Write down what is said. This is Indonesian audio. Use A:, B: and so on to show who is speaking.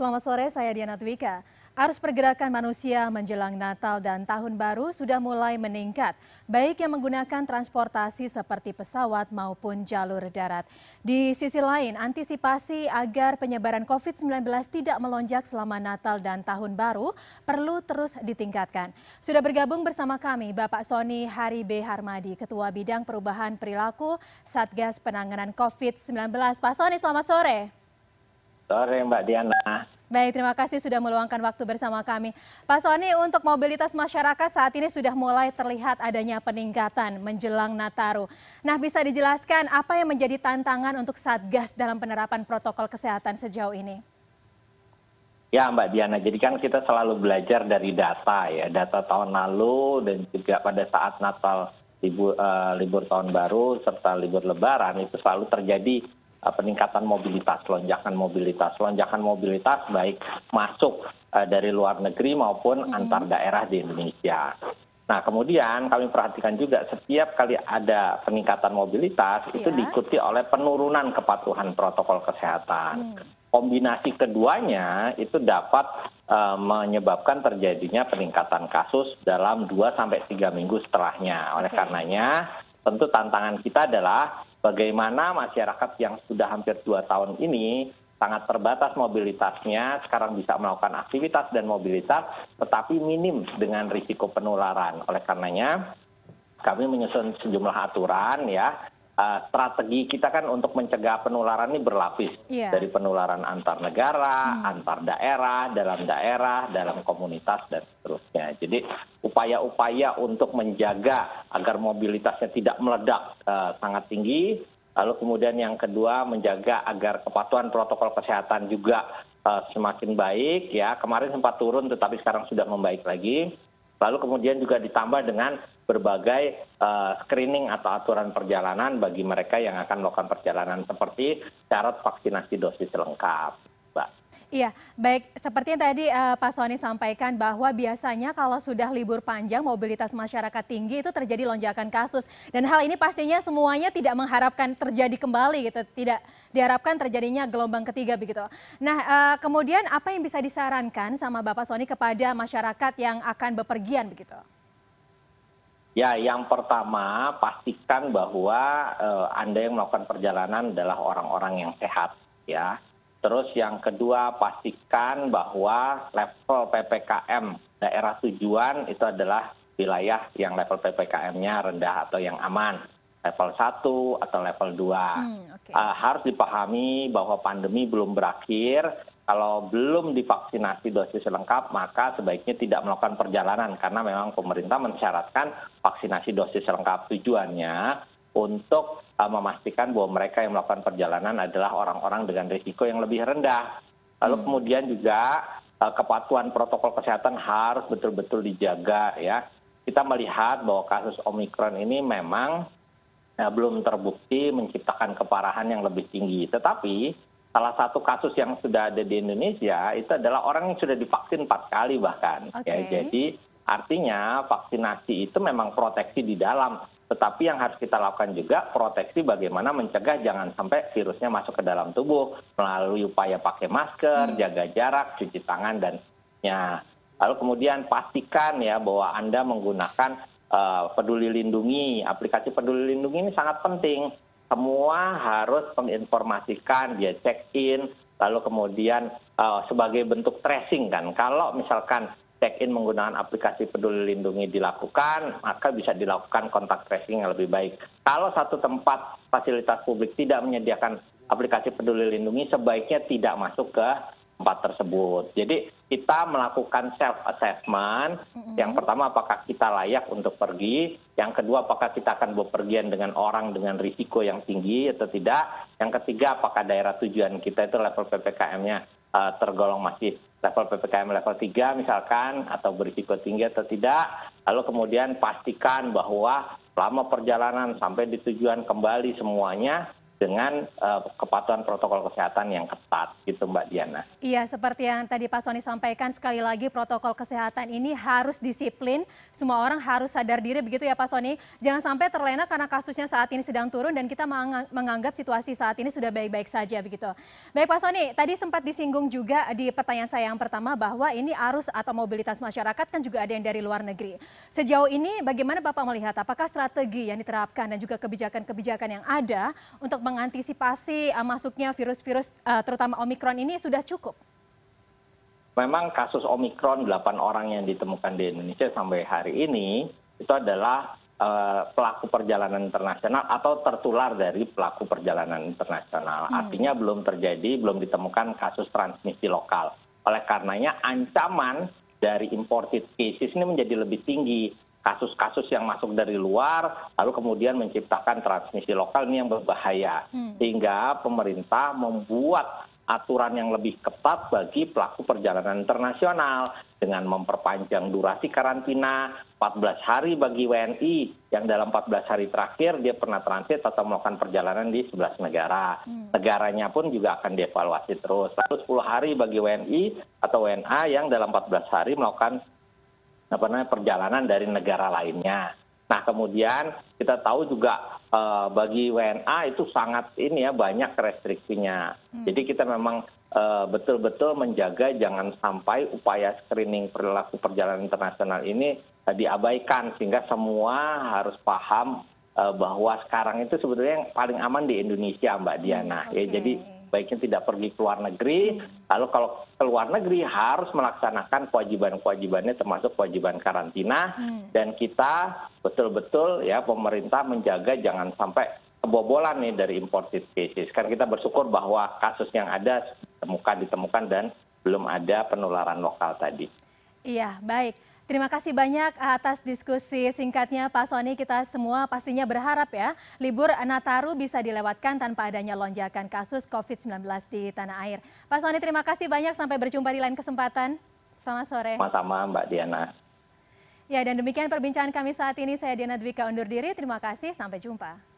A: Selamat sore, saya Diana Twika. Arus pergerakan manusia menjelang Natal dan Tahun Baru sudah mulai meningkat, baik yang menggunakan transportasi seperti pesawat maupun jalur darat. Di sisi lain, antisipasi agar penyebaran COVID-19 tidak melonjak selama Natal dan Tahun Baru perlu terus ditingkatkan. Sudah bergabung bersama kami Bapak Sony Hari B. Harmadi, Ketua Bidang Perubahan Perilaku Satgas Penanganan COVID-19. Pak Sony, selamat sore.
B: Sore Mbak Diana.
A: Baik, terima kasih sudah meluangkan waktu bersama kami. Pak Sony, untuk mobilitas masyarakat saat ini sudah mulai terlihat adanya peningkatan menjelang Nataru. Nah, bisa dijelaskan apa yang menjadi tantangan untuk Satgas dalam penerapan protokol kesehatan sejauh ini?
B: Ya Mbak Diana, jadi kan kita selalu belajar dari data ya, data tahun lalu dan juga pada saat Natal, libur tahun baru serta libur Lebaran itu selalu terjadi peningkatan mobilitas, lonjakan mobilitas baik masuk dari luar negeri maupun antar daerah di Indonesia. Nah, kemudian kami perhatikan juga setiap kali ada peningkatan mobilitas itu diikuti oleh penurunan kepatuhan protokol kesehatan. Kombinasi keduanya itu dapat menyebabkan terjadinya peningkatan kasus dalam 2-3 minggu setelahnya. Oleh karenanya, tentu tantangan kita adalah bagaimana masyarakat yang sudah hampir 2 tahun ini sangat terbatas mobilitasnya, sekarang bisa melakukan aktivitas dan mobilitas, tetapi minim dengan risiko penularan. Oleh karenanya, kami menyusun sejumlah aturan ya. Strategi kita kan untuk mencegah penularan ini berlapis. Dari penularan antar negara, antar daerah, dalam komunitas, dan seterusnya. Jadi upaya-upaya untuk menjaga agar mobilitasnya tidak meledak sangat tinggi. Lalu kemudian yang kedua, menjaga agar kepatuhan protokol kesehatan juga semakin baik. Ya, kemarin sempat turun tetapi sekarang sudah membaik lagi. Lalu kemudian juga ditambah dengan berbagai screening atau aturan perjalanan bagi mereka yang akan melakukan perjalanan seperti syarat vaksinasi dosis lengkap, Mbak.
A: Iya, baik. Seperti yang tadi Pak Sony sampaikan bahwa biasanya kalau sudah libur panjang mobilitas masyarakat tinggi itu terjadi lonjakan kasus. Dan hal ini pastinya semuanya tidak mengharapkan terjadi kembali gitu. Tidak diharapkan terjadinya gelombang ketiga begitu. Nah, kemudian apa yang bisa disarankan sama Bapak Sony kepada masyarakat yang akan bepergian begitu?
B: Ya, yang pertama pastikan bahwa Anda yang melakukan perjalanan adalah orang-orang yang sehat ya. Terus yang kedua, pastikan bahwa level PPKM daerah tujuan itu adalah wilayah yang level PPKM-nya rendah atau yang aman. Level 1 atau level 2. Harus dipahami bahwa pandemi belum berakhir. Kalau belum divaksinasi dosis lengkap, maka sebaiknya tidak melakukan perjalanan. Karena memang pemerintah mensyaratkan vaksinasi dosis lengkap tujuannya untuk memastikan bahwa mereka yang melakukan perjalanan adalah orang-orang dengan risiko yang lebih rendah. Lalu kemudian juga kepatuhan protokol kesehatan harus betul-betul dijaga ya. Kita melihat bahwa kasus Omikron ini memang belum terbukti menciptakan keparahan yang lebih tinggi. Tetapi salah satu kasus yang sudah ada di Indonesia itu adalah orang yang sudah divaksin 4 kali bahkan. Ya, jadi artinya vaksinasi itu memang proteksi di dalam. Tetapi yang harus kita lakukan juga proteksi bagaimana mencegah jangan sampai virusnya masuk ke dalam tubuh melalui upaya pakai masker, jaga jarak, cuci tangan, dan ya. Lalu kemudian pastikan ya bahwa Anda menggunakan Peduli Lindungi. Aplikasi Peduli Lindungi ini sangat penting. Semua harus menginformasikan, dia check-in, lalu kemudian sebagai bentuk tracing kan. Kalau misalkan check-in menggunakan aplikasi Peduli Lindungi dilakukan, maka bisa dilakukan kontak tracing yang lebih baik. Kalau satu tempat fasilitas publik tidak menyediakan aplikasi Peduli Lindungi, sebaiknya tidak masuk ke tempat tersebut. Jadi kita melakukan self-assessment. Yang pertama, apakah kita layak untuk pergi? Yang kedua, apakah kita akan bepergian dengan orang dengan risiko yang tinggi atau tidak? Yang ketiga, apakah daerah tujuan kita itu level PPKM-nya tergolong masih level PPKM level 3 misalkan, atau berisiko tinggi atau tidak. Lalu kemudian pastikan bahwa selama perjalanan sampai di tujuan kembali semuanya dengan kepatuhan protokol kesehatan yang ketat gitu Mbak Diana.
A: Iya, seperti yang tadi Pak Sony sampaikan, sekali lagi protokol kesehatan ini harus disiplin, semua orang harus sadar diri begitu ya Pak Sony. Jangan sampai terlena karena kasusnya saat ini sedang turun dan kita menganggap situasi saat ini sudah baik-baik saja begitu. Baik Pak Sony, tadi sempat disinggung juga di pertanyaan saya yang pertama bahwa ini arus atau mobilitas masyarakat kan juga ada yang dari luar negeri. Sejauh ini bagaimana Bapak melihat apakah strategi yang diterapkan dan juga kebijakan-kebijakan yang ada untuk mengantisipasi masuknya virus-virus terutama Omikron ini sudah cukup?
B: Memang kasus Omikron 8 orang yang ditemukan di Indonesia sampai hari ini itu adalah pelaku perjalanan internasional atau tertular dari pelaku perjalanan internasional. Artinya belum ditemukan kasus transmisi lokal. Oleh karenanya ancaman dari imported cases ini menjadi lebih tinggi. Kasus-kasus yang masuk dari luar, lalu kemudian menciptakan transmisi lokal ini yang berbahaya. Sehingga pemerintah membuat aturan yang lebih ketat bagi pelaku perjalanan internasional dengan memperpanjang durasi karantina 14 hari bagi WNI yang dalam 14 hari terakhir dia pernah transit atau melakukan perjalanan di 11 negara. Negaranya pun juga akan dievaluasi terus. Lalu 10 hari bagi WNI atau WNA yang dalam 14 hari melakukan perjalanan dari negara lainnya. Nah kemudian kita tahu juga bagi WNA itu sangat banyak restriksinya. Jadi kita memang betul-betul menjaga jangan sampai upaya screening perilaku perjalanan internasional ini diabaikan sehingga semua harus paham bahwa sekarang itu sebetulnya yang paling aman di Indonesia Mbak Diana. Ya, jadi baiknya tidak pergi ke luar negeri, lalu kalau ke luar negeri harus melaksanakan kewajiban-kewajibannya termasuk kewajiban karantina, dan kita betul-betul ya pemerintah menjaga jangan sampai kebobolan nih dari imported cases. Kan kita bersyukur bahwa kasus yang ada ditemukan dan belum ada penularan lokal tadi.
A: Iya, baik. Terima kasih banyak atas diskusi singkatnya Pak Sony. Kita semua pastinya berharap ya libur Nataru bisa dilewatkan tanpa adanya lonjakan kasus COVID-19 di tanah air. Pak Sony terima kasih banyak, sampai berjumpa di lain kesempatan. Selamat sore.
B: Sama-sama Mbak Diana.
A: Ya, dan demikian perbincangan kami saat ini. Saya Diana Dwika undur diri. Terima kasih, sampai jumpa.